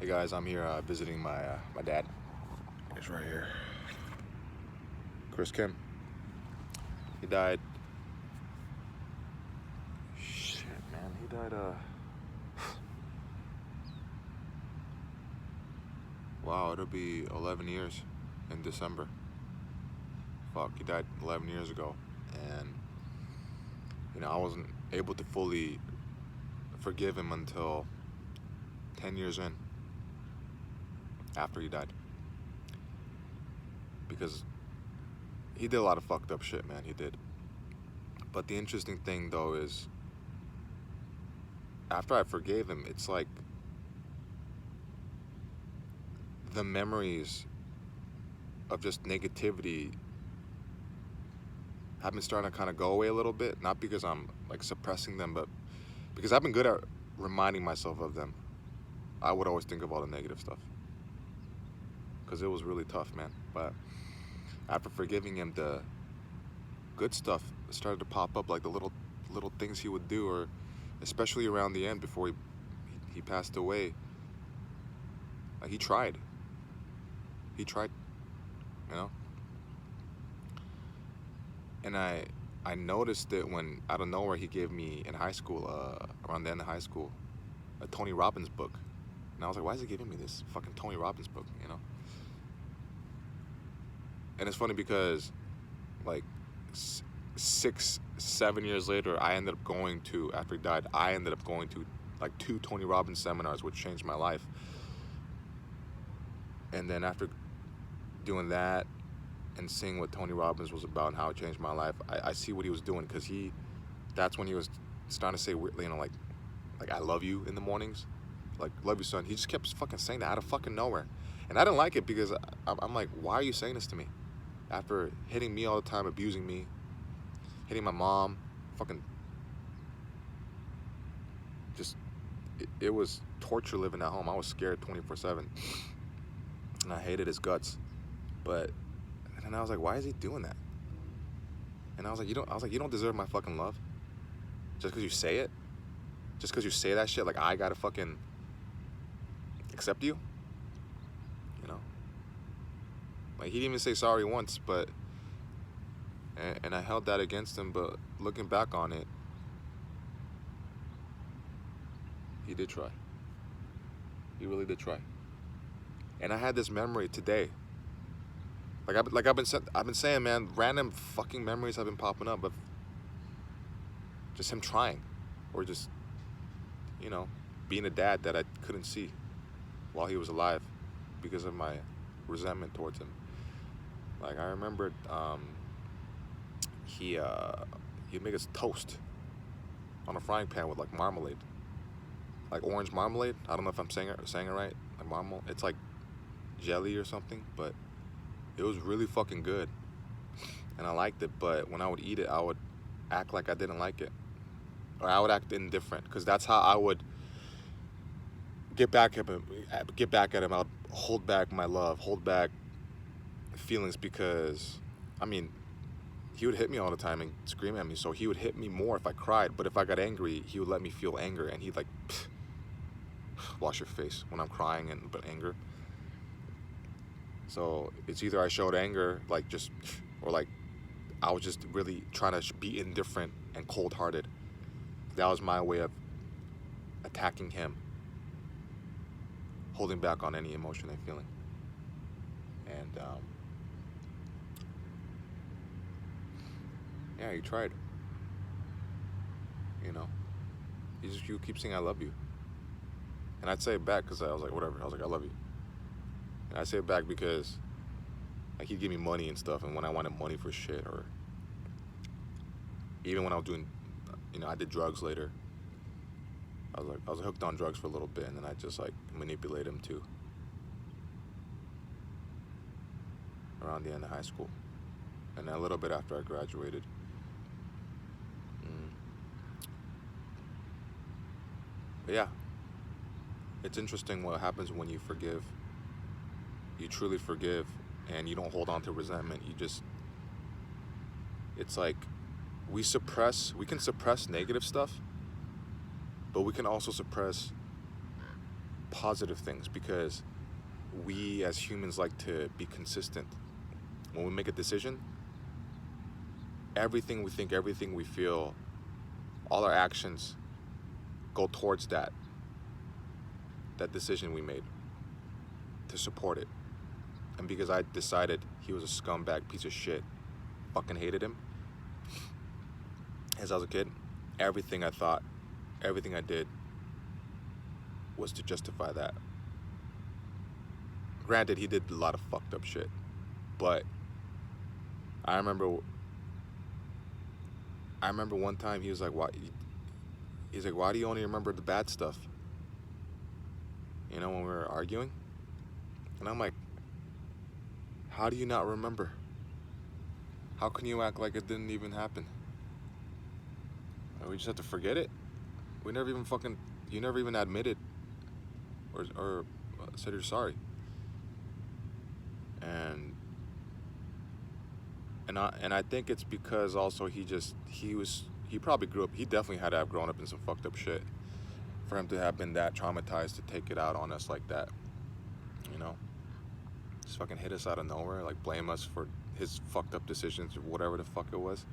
Hey guys, I'm here visiting my dad. He's right here. Chris Kim. He died. Shit, man. He died. Wow, it'll be 11 years in December. Fuck, he died 11 years ago, and I wasn't able to fully forgive him until 10 years in after he died, because he did a lot of fucked up shit, man. He did. But the interesting thing though is, after I forgave him, it's like the memories of just negativity have been starting to kind of go away a little bit. Not because I'm like suppressing them, but because I've been good at reminding myself of them. I would always think of all the negative stuff because it was really tough, man. But after forgiving him, the good stuff started to pop up, like the little things he would do, or especially around the end before he passed away. Like he tried, you know. And I noticed it when out of nowhere he gave me in high school, around the end of high school, a Tony Robbins book. And I was like, why is he giving me this fucking Tony Robbins book, you know? And it's funny because like 6-7 years later, after he died, I ended up going to like 2 Tony Robbins seminars, which changed my life. And then after doing that and seeing what Tony Robbins was about and how it changed my life, I see what he was doing, because that's when he was starting to say, you know, like I love you in the mornings, like love you son. He just kept fucking saying that out of fucking nowhere, and I didn't like it because I'm like, why are you saying this to me after hitting me all the time, abusing me, hitting my mom, fucking just it was torture living at home. I was scared 24/7, and I hated his guts. But and then I was like, why is he doing that? And I was like, you don't deserve my fucking love just because you say it, just because you say that shit. Like I gotta fucking accept you, you know? Like he didn't even say sorry once, but and I held that against him. But looking back on it, he did try. He really did try. And I had this memory today. Like I've been saying, man, random fucking memories have been popping up of just him trying, or just, you know, being a dad that I couldn't see while he was alive because of my resentment towards him. Like I remembered, he'd make us toast on a frying pan with like marmalade, like orange marmalade. I don't know if I'm saying it right. Like marmalade, it's like jelly or something, but it was really fucking good, and I liked it. But when I would eat it, I would act like I didn't like it, or I would act indifferent, because that's how I would get back at him. I'd hold back my love, hold back feelings, because, I mean, he would hit me all the time and scream at me, so he would hit me more if I cried. But if I got angry, he would let me feel anger, and he'd like, wash your face when I'm crying but anger. So it's either I showed anger, like just, or like I was just really trying to be indifferent and cold-hearted. That was my way of attacking him, holding back on any emotion and feeling. And yeah, he tried. You know, you keep saying I love you, and I'd say it back because I was like, whatever. I was like, I love you. And I say it back because like he'd give me money and stuff, and when I wanted money for shit, or even when I was doing, you know, I did drugs later. I was hooked on drugs for a little bit, and then I just like manipulate him too. Around the end of high school, and then a little bit after I graduated. But yeah, it's interesting what happens when you forgive. You truly forgive, and you don't hold on to resentment. It's like we can suppress negative stuff, but we can also suppress positive things, because we as humans like to be consistent. When we make a decision, everything we think, everything we feel, all our actions go towards that decision we made, to support it. And because I decided he was a scumbag piece of shit, fucking hated him as I was a kid, everything I thought, everything I did was to justify that. Granted, he did a lot of fucked up shit, but I remember one time he was like, he's like, why do you only remember the bad stuff? You know, when we were arguing? And I'm like, how do you not remember? How can you act like it didn't even happen? We just have to forget it? You never even admitted or said you're sorry. And I think it's because also he probably grew up, he definitely had to have grown up in some fucked up shit for him to have been that traumatized to take it out on us like that, you know? Just fucking hit us out of nowhere, like blame us for his fucked up decisions or whatever the fuck it was.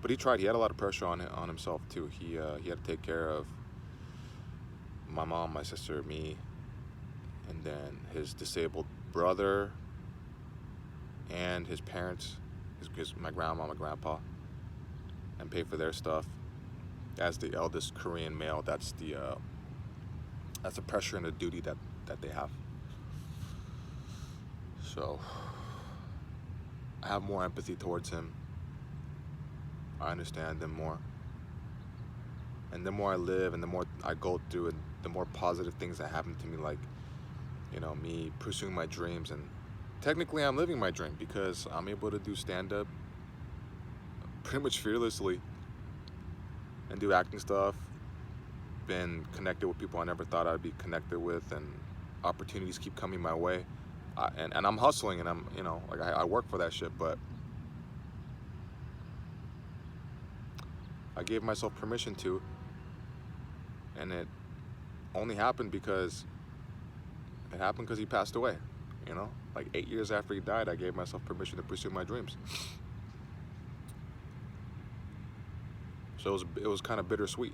But he tried. He had a lot of pressure on himself too. He had to take care of my mom, my sister, me, and then his disabled brother and his parents, my grandma, my grandpa, and pay for their stuff. As the eldest Korean male, that's the pressure and the duty that they have. So I have more empathy towards him. I understand him more. And the more I live and the more I go through and the more positive things that happen to me, like, you know, me pursuing my dreams. And technically I'm living my dream because I'm able to do stand-up pretty much fearlessly and do acting stuff. Been connected with people I never thought I'd be connected with, and opportunities keep coming my way. And I'm hustling, and I'm, you know, like I work for that shit, but I gave myself permission to, and it only happened because he passed away, you know? Like 8 years after he died, I gave myself permission to pursue my dreams. So it was kind of bittersweet,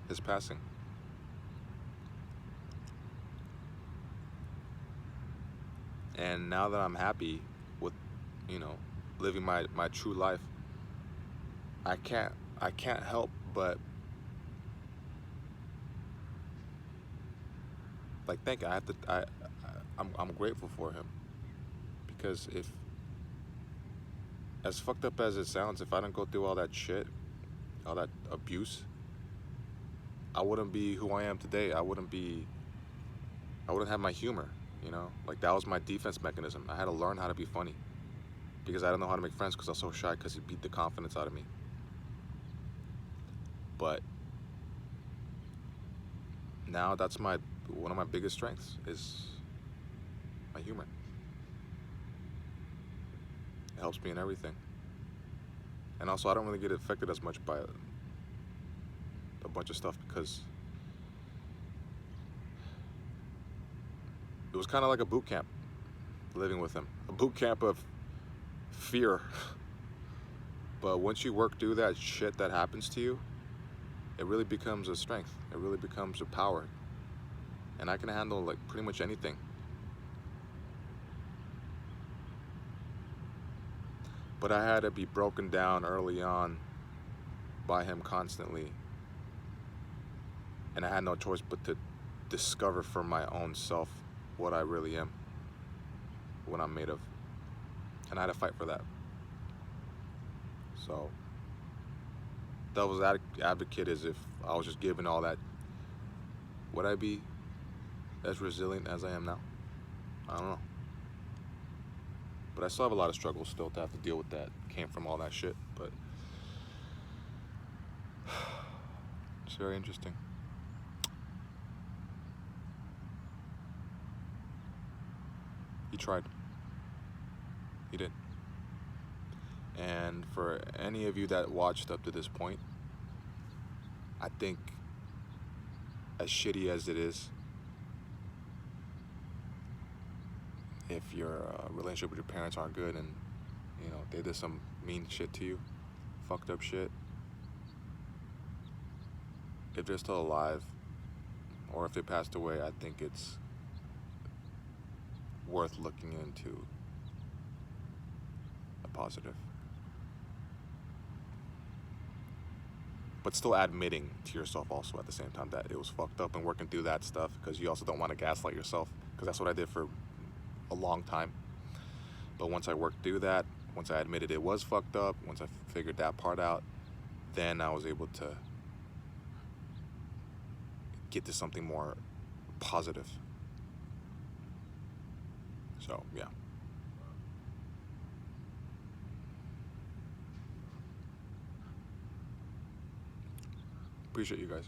his passing. And now that I'm happy with, you know, living my true life, I can't help but like think I'm grateful for him, because if, as fucked up as it sounds, if I didn't go through all that shit, all that abuse, I wouldn't be who I am today. I wouldn't have my humor, you know? Like, that was my defense mechanism. I had to learn how to be funny because I didn't know how to make friends because I was so shy, because he beat the confidence out of me. But now that's one of my biggest strengths is my humor. It helps me in everything. And also, I don't really get affected as much by a bunch of stuff because it was kind of like a boot camp living with him. A boot camp of fear. But once you work through that shit that happens to you, it really becomes a strength. It really becomes a power. And I can handle like pretty much anything. But I had to be broken down early on by him constantly. And I had no choice but to discover for my own self what I really am, what I'm made of. And I had to fight for that. So, devil's advocate is, if I was just given all that, would I be as resilient as I am now? I don't know. But I still have a lot of struggles still to have to deal with that. Came from all that shit, but it's very interesting. He tried. He did. And for any of you that watched up to this point, I think as shitty as it is, if your relationship with your parents aren't good and, you know, they did some mean shit to you, fucked up shit, if they're still alive or if they passed away, I think it's worth looking into a positive. But still admitting to yourself also at the same time that it was fucked up and working through that stuff, because you also don't want to gaslight yourself, because that's what I did for a long time. But once I worked through that, once I admitted it was fucked up, once I figured that part out, then I was able to get to something more positive. So, yeah. Appreciate you guys.